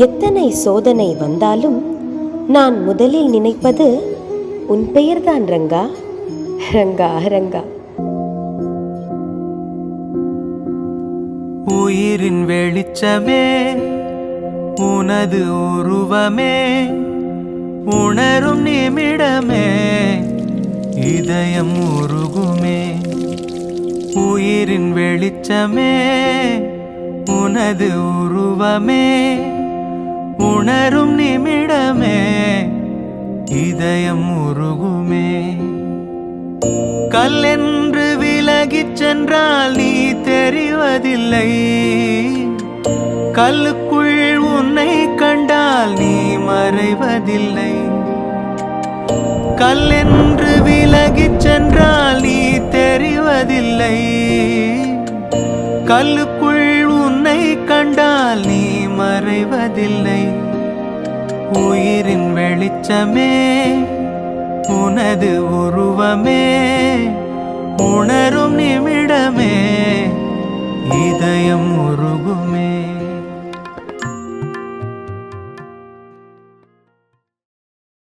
எத்தனை சோதனை வந்தாலும் நான் முதலில் நினைப்பது உன் பெயர்தான் ரங்கா, ரங்கா ரங்கா. உயிரின் வெளிச்சமே உனது உருவமே, உணரும் நிமிடமே இதயம் உருகுமே. உயிரின் வெளிச்சமே உனது உருவமே, உணரும் நிமிடமே இதயம் உருகுமே. கல்லென்று விலகிச் சென்றால் நீ தெரிவதில்லை, கல்லுக்குள் உன்னை கண்டால் நீ மறைவதில்லை. கல்லென்று விலகிச் சென்றால் நீ தெரிவதில்லை, கல்லுக்குள் உன்னை கண்டால் நீ மறைவதில்லை. உயிரின் வெளிச்சமே உனது உருவமே, உணரும் நிமிடமே இதயம் உருகுமே.